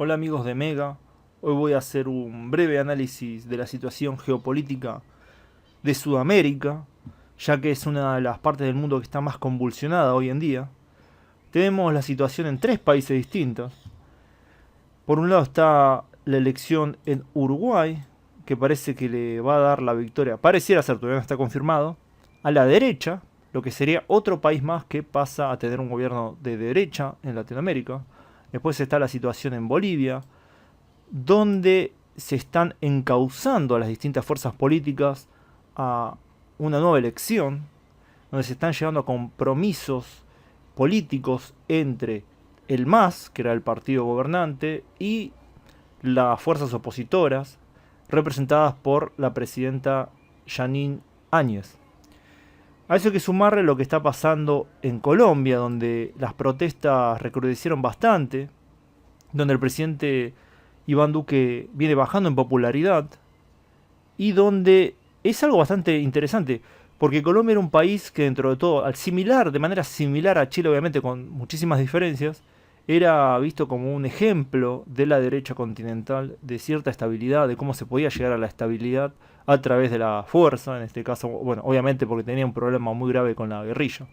Hola amigos de Mega, hoy voy a hacer un breve análisis de la situación geopolítica de Sudamérica, ya que es una de las partes del mundo que está más convulsionada hoy en día. Tenemos la situación en tres países distintos. Por un lado está la elección en Uruguay, que parece que le va a dar la victoria, pareciera ser, todavía no está confirmado, a la derecha, lo que sería otro país más que pasa a tener un gobierno de derecha en Latinoamérica. Después está la situación en Bolivia, donde se están encauzando a las distintas fuerzas políticas a una nueva elección, donde se están llegando a compromisos políticos entre el MAS, que era el partido gobernante, y las fuerzas opositoras, representadas por la presidenta Janine Áñez. A eso hay que sumarle lo que está pasando en Colombia, donde las protestas recrudecieron bastante, donde el presidente Iván Duque viene bajando en popularidad y donde es algo bastante interesante, porque Colombia era un país que dentro de todo, de manera similar a Chile, obviamente con muchísimas diferencias, era visto como un ejemplo de la derecha continental, de cierta estabilidad, de cómo se podía llegar a la estabilidad a través de la fuerza, en este caso, bueno, obviamente porque tenía un problema muy grave con la guerrilla.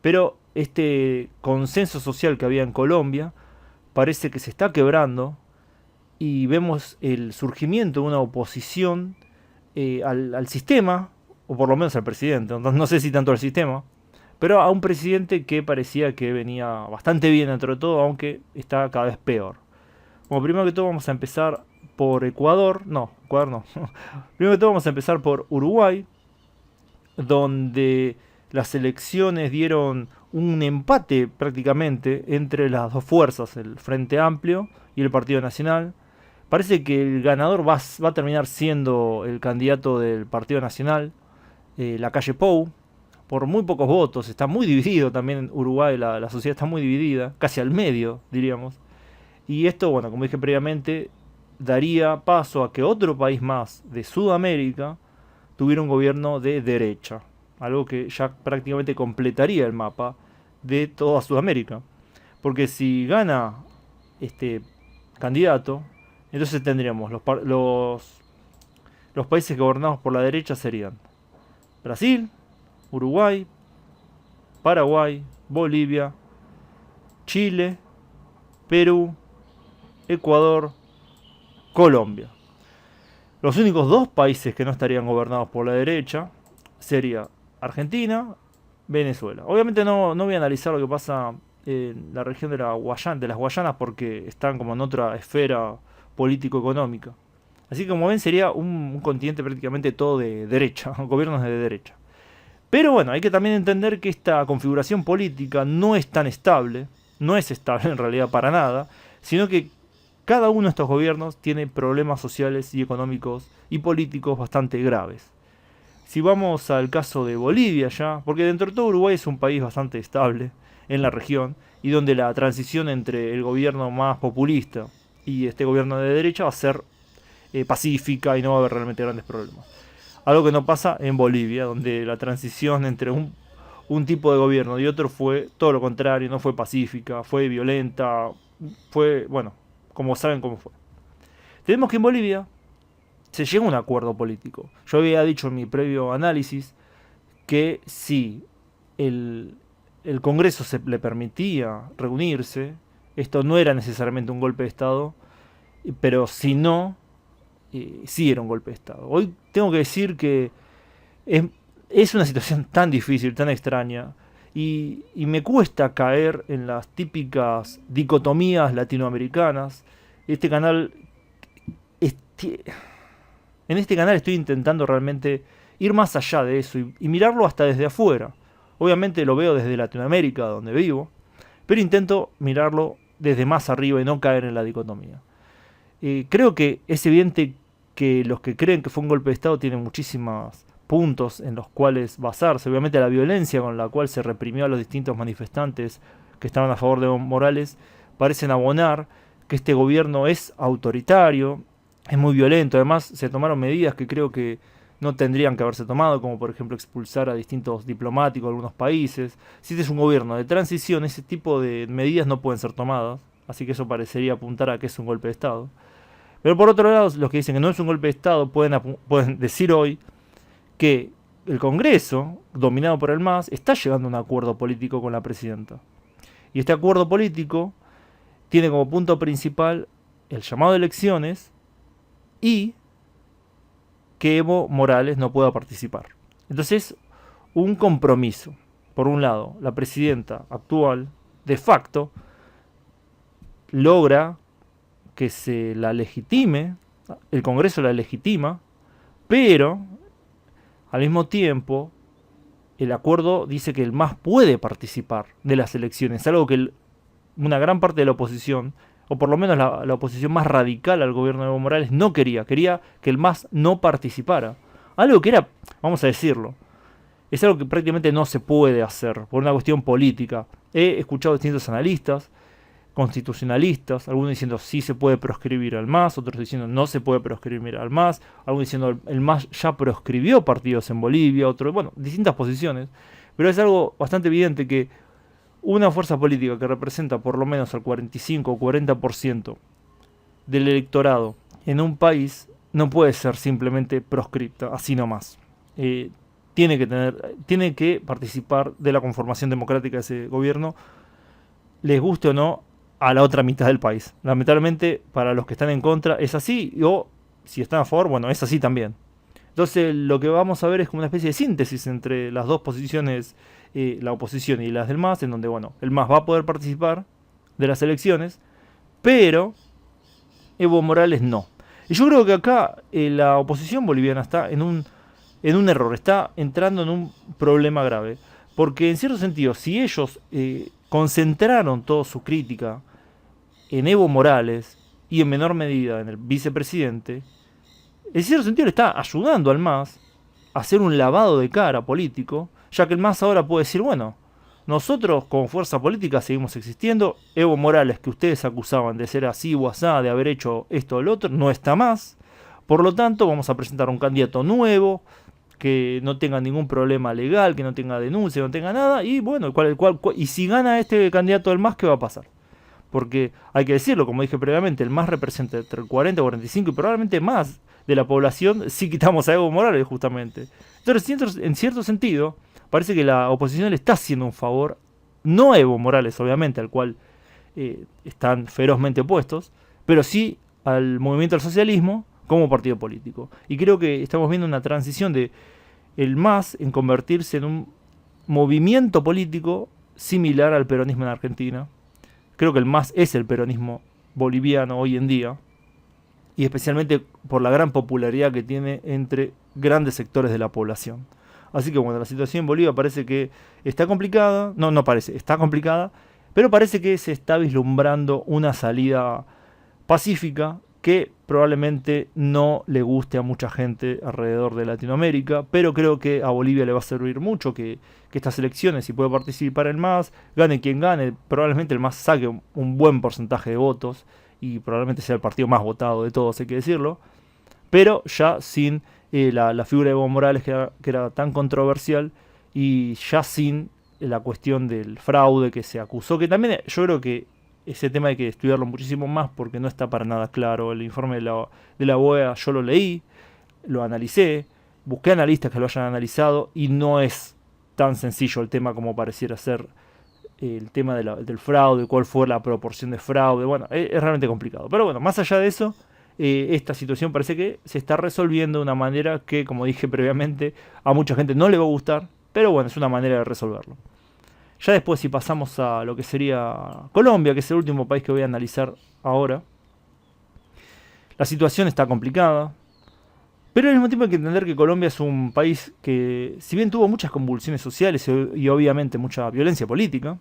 Pero este consenso social que había en Colombia parece que se está quebrando y vemos el surgimiento de una oposición al sistema, o por lo menos al presidente, no sé si tanto al sistema, pero a un presidente que parecía que venía bastante bien dentro de todo, aunque está cada vez peor. Bueno, primero que todo vamos a empezar por Ecuador no. Primero que todo vamos a empezar por Uruguay, donde las elecciones dieron un empate prácticamente entre las dos fuerzas, el Frente Amplio y el Partido Nacional. Parece que el ganador va a terminar siendo el candidato del Partido Nacional, la calle Pou, por muy pocos votos. Está muy dividido también en Uruguay, la sociedad está muy dividida, casi al medio, diríamos. Y esto, bueno, como dije previamente, daría paso a que otro país más de Sudamérica tuviera un gobierno de derecha. Algo que ya prácticamente completaría el mapa de toda Sudamérica. Porque si gana este candidato, entonces tendríamos los países gobernados por la derecha serían Brasil, Uruguay, Paraguay, Bolivia, Chile, Perú, Ecuador, Colombia. Los únicos dos países que no estarían gobernados por la derecha sería Argentina, Venezuela. Obviamente no voy a analizar lo que pasa en la región de las Guayanas porque están como en otra esfera político-económica. Así que como ven sería un continente prácticamente todo de derecha, gobiernos de derecha. Pero bueno, hay que también entender que esta configuración política no es tan estable, no es estable en realidad para nada, sino que cada uno de estos gobiernos tiene problemas sociales y económicos y políticos bastante graves. Si vamos al caso de Bolivia ya, porque dentro de todo Uruguay es un país bastante estable en la región y donde la transición entre el gobierno más populista y este gobierno de derecha va a ser pacífica y no va a haber realmente grandes problemas. Algo que no pasa en Bolivia, donde la transición entre un tipo de gobierno y otro fue todo lo contrario, no fue pacífica, fue violenta, fue, bueno, como saben cómo fue. Tenemos que en Bolivia se llega a un acuerdo político. Yo había dicho en mi previo análisis que si el, el Congreso le permitía reunirse, esto no era necesariamente un golpe de Estado, pero si no, sí era un golpe de Estado. Hoy tengo que decir que es, es una situación tan difícil, tan extraña, y me cuesta caer en las típicas dicotomías latinoamericanas. Este canal, este, en este canal estoy intentando realmente ir más allá de eso y mirarlo hasta desde afuera. Obviamente lo veo desde Latinoamérica, donde vivo, pero intento mirarlo desde más arriba y no caer en la dicotomía. Creo que es evidente que los que creen que fue un golpe de Estado tienen muchísimos puntos en los cuales basarse. Obviamente la violencia con la cual se reprimió a los distintos manifestantes que estaban a favor de Evo Morales parecen abonar que este gobierno es autoritario, es muy violento. Además se tomaron medidas que creo que no tendrían que haberse tomado, como por ejemplo expulsar a distintos diplomáticos de algunos países. Si este es un gobierno de transición, ese tipo de medidas no pueden ser tomadas. así que eso parecería apuntar a que es un golpe de Estado. Pero por otro lado, los que dicen que no es un golpe de Estado pueden decir hoy que el Congreso, dominado por el MAS, está llegando a un acuerdo político con la presidenta. Y este acuerdo político tiene como punto principal el llamado de elecciones y que Evo Morales no pueda participar. Entonces, un compromiso. Por un lado, la presidenta actual, de facto, logra que se la legitime, el Congreso la legitima, pero al mismo tiempo el acuerdo dice que el MAS puede participar de las elecciones, algo que una gran parte de la oposición, o por lo menos la oposición más radical al gobierno de Evo Morales, no quería que el MAS no participara. Algo que era, vamos a decirlo, es algo que prácticamente no se puede hacer por una cuestión política. He escuchado distintos analistas, constitucionalistas, algunos diciendo sí se puede proscribir al MAS, otros diciendo no se puede proscribir al MAS, algunos diciendo el MAS ya proscribió partidos en Bolivia, otros, bueno, distintas posiciones, pero es algo bastante evidente que una fuerza política que representa por lo menos al 45 o 40% del electorado en un país no puede ser simplemente proscripta, así nomás. Tiene que participar de la conformación democrática de ese gobierno, les guste o no, a la otra mitad del país. Lamentablemente, para los que están en contra es así, o si están a favor, bueno, es así también. Entonces, lo que vamos a ver es como una especie de síntesis entre las dos posiciones, la oposición y las del MAS, en donde, bueno, el MAS va a poder participar de las elecciones, pero Evo Morales no. Y yo creo que acá la oposición boliviana está en un error, está entrando en un problema grave. Porque en cierto sentido, si ellos concentraron toda su crítica en Evo Morales y en menor medida en el vicepresidente, en cierto sentido le está ayudando al MAS a hacer un lavado de cara político, ya que el MAS ahora puede decir, bueno, nosotros como fuerza política seguimos existiendo, Evo Morales, que ustedes acusaban de ser así o asá, de haber hecho esto o lo otro, no está más, por lo tanto vamos a presentar un candidato nuevo, que no tenga ningún problema legal, que no tenga denuncia, no tenga nada, y bueno, y si gana este candidato del MAS, ¿qué va a pasar? Porque hay que decirlo, como dije previamente, el MAS representa entre el 40 y 45 y probablemente más de la población si quitamos a Evo Morales justamente. Entonces, en cierto sentido, parece que la oposición le está haciendo un favor, no a Evo Morales obviamente, al cual están ferozmente opuestos, pero sí al movimiento del socialismo como partido político. Y creo que estamos viendo una transición de el MAS en convertirse en un movimiento político similar al peronismo en Argentina. Creo que el MAS es el peronismo boliviano hoy en día, y especialmente por la gran popularidad que tiene entre grandes sectores de la población. Así que bueno, la situación en Bolivia parece que está complicada, no parece, está complicada, pero parece que se está vislumbrando una salida pacífica que probablemente no le guste a mucha gente alrededor de Latinoamérica, pero creo que a Bolivia le va a servir mucho que estas elecciones, si puede participar el MAS, gane quien gane, probablemente el MAS saque un buen porcentaje de votos y probablemente sea el partido más votado de todos, hay que decirlo, pero ya sin la figura de Evo Morales que era tan controversial y ya sin la cuestión del fraude que se acusó, que también yo creo que ese tema hay que estudiarlo muchísimo más porque no está para nada claro. El informe de la OEA yo lo leí, lo analicé, busqué analistas que lo hayan analizado y no es tan sencillo el tema como pareciera ser el tema del fraude, cuál fue la proporción de fraude. Bueno, es realmente complicado. Pero bueno, más allá de eso, esta situación parece que se está resolviendo de una manera que, como dije previamente, a mucha gente no le va a gustar, pero bueno, es una manera de resolverlo. Ya después, si pasamos a lo que sería Colombia, que es el último país que voy a analizar ahora, la situación está complicada, pero al mismo tiempo hay que entender que Colombia es un país que, si bien tuvo muchas convulsiones sociales y obviamente mucha violencia política,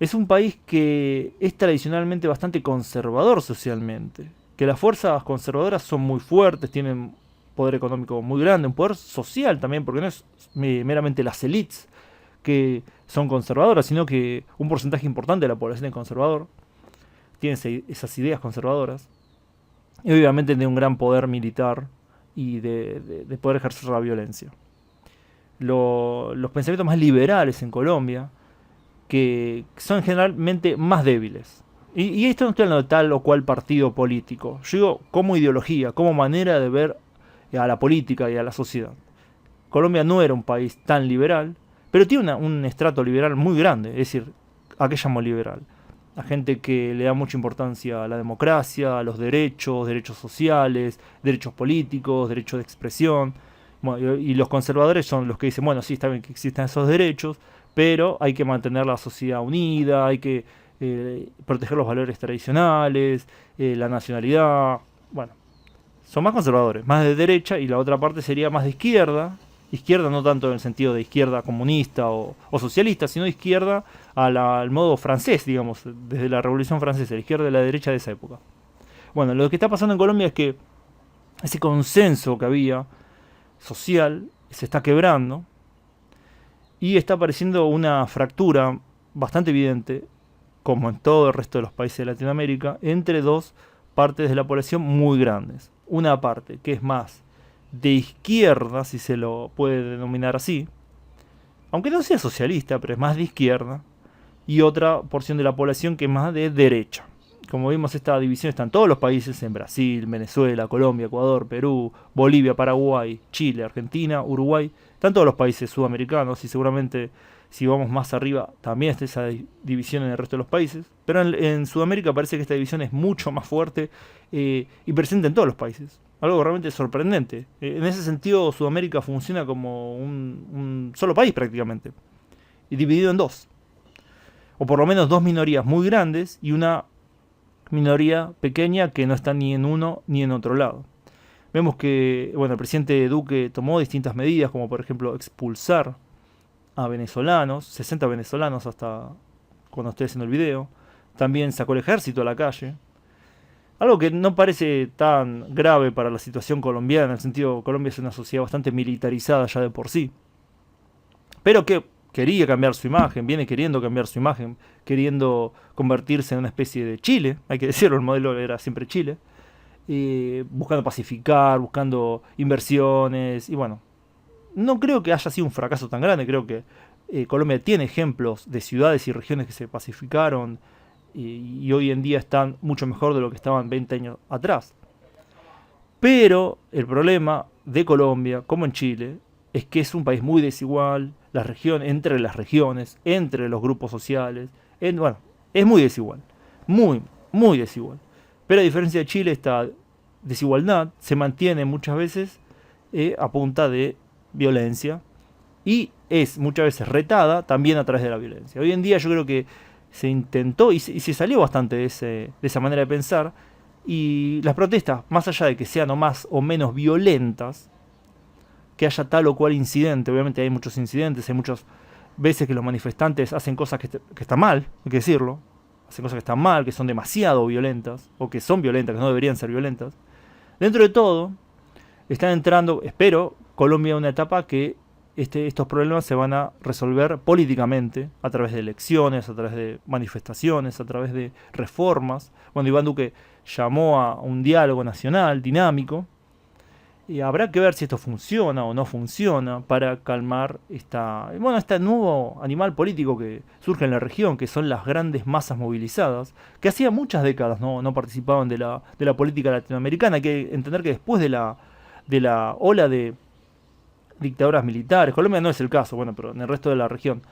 es un país que es tradicionalmente bastante conservador socialmente, que las fuerzas conservadoras son muy fuertes, tienen poder económico muy grande, un poder social también, porque no es meramente las élites que son conservadoras, sino que un porcentaje importante de la población es conservador, tiene esas ideas conservadoras, y obviamente tiene un gran poder militar y de poder ejercer la violencia. Los pensamientos más liberales en Colombia, que son generalmente más débiles, Y esto no estoy hablando de tal o cual partido político. Yo digo como ideología, como manera de ver a la política y a la sociedad. Colombia no era un país tan liberal, pero tiene un estrato liberal muy grande. Es decir, ¿a qué llamo liberal? A gente que le da mucha importancia a la democracia, a los derechos, derechos sociales, derechos políticos, derechos de expresión. Bueno, y los conservadores son los que dicen, bueno, sí, está bien que existan esos derechos, pero hay que mantener la sociedad unida, hay que proteger los valores tradicionales, la nacionalidad. Bueno, son más conservadores, más de derecha, y la otra parte sería más de izquierda. Izquierda no tanto en el sentido de izquierda comunista o socialista, sino de izquierda al modo francés, digamos, desde la Revolución Francesa, la izquierda y la derecha de esa época. Bueno, lo que está pasando en Colombia es que ese consenso que había social se está quebrando y está apareciendo una fractura bastante evidente, como en todo el resto de los países de Latinoamérica, entre dos partes de la población muy grandes. Una parte que es más de izquierda, si se lo puede denominar así, aunque no sea socialista, pero es más de izquierda, y otra porción de la población que es más de derecha. Como vimos, esta división está en todos los países, en Brasil, Venezuela, Colombia, Ecuador, Perú, Bolivia, Paraguay, Chile, Argentina, Uruguay, están todos los países sudamericanos y seguramente si vamos más arriba también está esa división en el resto de los países. Pero en Sudamérica parece que esta división es mucho más fuerte y presente en todos los países. Algo realmente sorprendente. En ese sentido, Sudamérica funciona como un solo país prácticamente, y dividido en dos. O por lo menos dos minorías muy grandes y una minoría pequeña que no está ni en uno ni en otro lado. Vemos que bueno, el presidente Duque tomó distintas medidas, como por ejemplo expulsar a venezolanos, 60 venezolanos hasta cuando estoy haciendo el video. También sacó el ejército a la calle. Algo que no parece tan grave para la situación colombiana, en el sentido Colombia es una sociedad bastante militarizada ya de por sí. Pero que quería cambiar su imagen, viene queriendo cambiar su imagen, queriendo convertirse en una especie de Chile, hay que decirlo, el modelo era siempre Chile, buscando pacificar, buscando inversiones, y bueno, no creo que haya sido un fracaso tan grande, creo que Colombia tiene ejemplos de ciudades y regiones que se pacificaron y hoy en día están mucho mejor de lo que estaban 20 años atrás. Pero el problema de Colombia, como en Chile, es que es un país muy desigual, entre las regiones, entre los grupos sociales, bueno, es muy desigual, muy, muy desigual. Pero a diferencia de Chile, esta desigualdad se mantiene muchas veces a punta de violencia y es muchas veces retada también a través de la violencia. Hoy en día yo creo que se intentó y se salió bastante de esa manera de pensar, y las protestas, más allá de que sean o más o menos violentas, que haya tal o cual incidente, obviamente hay muchos incidentes, hay muchas veces que los manifestantes hacen cosas que están mal, hay que decirlo, hacen cosas que están mal, que son demasiado violentas, o que son violentas, que no deberían ser violentas. Dentro de todo, están entrando, espero, Colombia en una etapa que estos problemas se van a resolver políticamente, a través de elecciones, a través de manifestaciones, a través de reformas. Bueno, Iván Duque llamó a un diálogo nacional dinámico, y habrá que ver si esto funciona o no funciona para calmar este nuevo animal político que surge en la región, que son las grandes masas movilizadas, que hacía muchas décadas no participaban de la política latinoamericana. Hay que entender que después de la ola de dictaduras militares, Colombia no es el caso, bueno, pero en el resto de la región,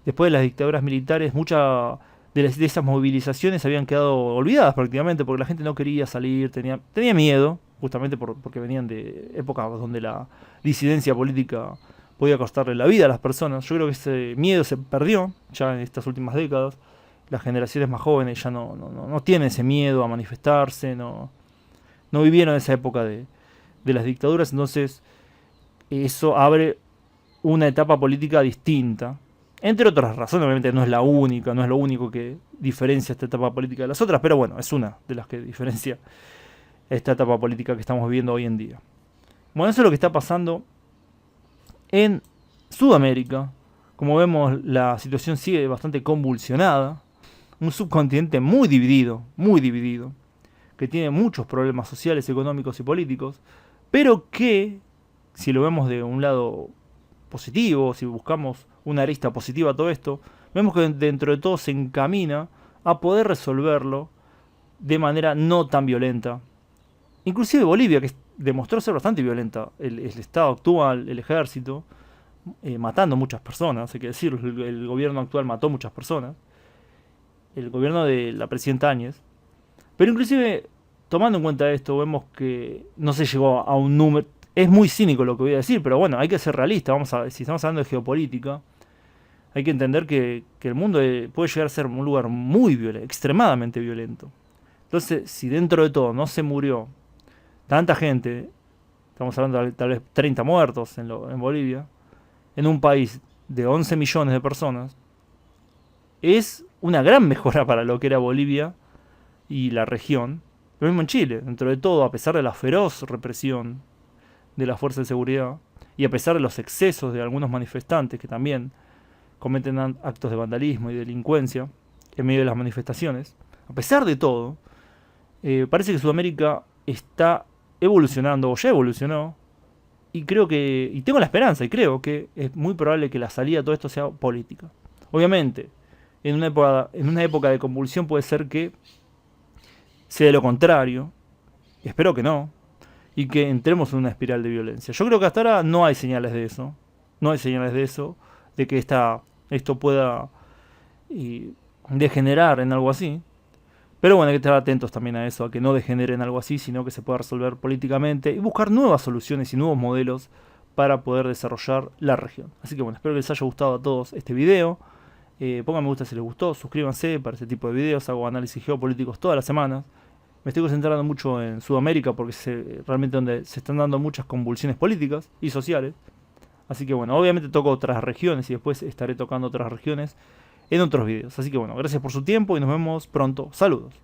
después de las dictaduras militares, muchas de esas movilizaciones habían quedado olvidadas prácticamente, porque la gente no quería salir, tenía miedo, justamente porque venían de épocas donde la disidencia política podía costarle la vida a las personas. Yo creo que ese miedo se perdió ya en estas últimas décadas. Las generaciones más jóvenes ya no tienen ese miedo a manifestarse, no vivieron esa época de las dictaduras, entonces eso abre una etapa política distinta. Entre otras razones, obviamente no es la única, no es lo único que diferencia esta etapa política de las otras, pero bueno, es una de las que diferencia esta etapa política que estamos viviendo hoy en día. Bueno, eso es lo que está pasando en Sudamérica. Como vemos, la situación sigue bastante convulsionada. Un subcontinente muy dividido, que tiene muchos problemas sociales, económicos y políticos, pero que, si lo vemos de un lado positivo, si buscamos una arista positiva a todo esto, vemos que dentro de todo se encamina a poder resolverlo de manera no tan violenta. Inclusive Bolivia, que demostró ser bastante violenta, el Estado actual, el ejército, matando muchas personas, hay que decirlo, el gobierno actual mató muchas personas, el gobierno de la presidenta Áñez, pero inclusive tomando en cuenta esto, vemos que no se llegó a un número, es muy cínico lo que voy a decir, pero bueno, hay que ser realista, si estamos hablando de geopolítica, hay que entender que el mundo puede llegar a ser un lugar muy violento, extremadamente violento. Entonces, si dentro de todo no se murió tanta gente, estamos hablando de tal vez 30 muertos en Bolivia, en un país de 11 millones de personas, es una gran mejora para lo que era Bolivia y la región. Lo mismo en Chile, dentro de todo, a pesar de la feroz represión de las fuerzas de seguridad y a pesar de los excesos de algunos manifestantes que también cometen actos de vandalismo y delincuencia en medio de las manifestaciones, a pesar de todo, parece que Sudamérica está evolucionando o ya evolucionó y creo que, y tengo la esperanza y creo que es muy probable que la salida de todo esto sea política. Obviamente, en una época de convulsión puede ser que sea de lo contrario, espero que no, y que entremos en una espiral de violencia. Yo creo que hasta ahora no hay señales de eso, no hay señales de eso, de que esto pueda degenerar en algo así. Pero bueno, hay que estar atentos también a eso, a que no degenere en algo así, sino que se pueda resolver políticamente y buscar nuevas soluciones y nuevos modelos para poder desarrollar la región. Así que bueno, espero que les haya gustado a todos este video. Pongan me gusta si les gustó, suscríbanse para este tipo de videos, hago análisis geopolíticos todas las semanas. Me estoy concentrando mucho en Sudamérica porque es realmente donde se están dando muchas convulsiones políticas y sociales. Así que bueno, obviamente toco otras regiones y después estaré tocando otras regiones en otros videos. Así que bueno, gracias por su tiempo y nos vemos pronto. Saludos.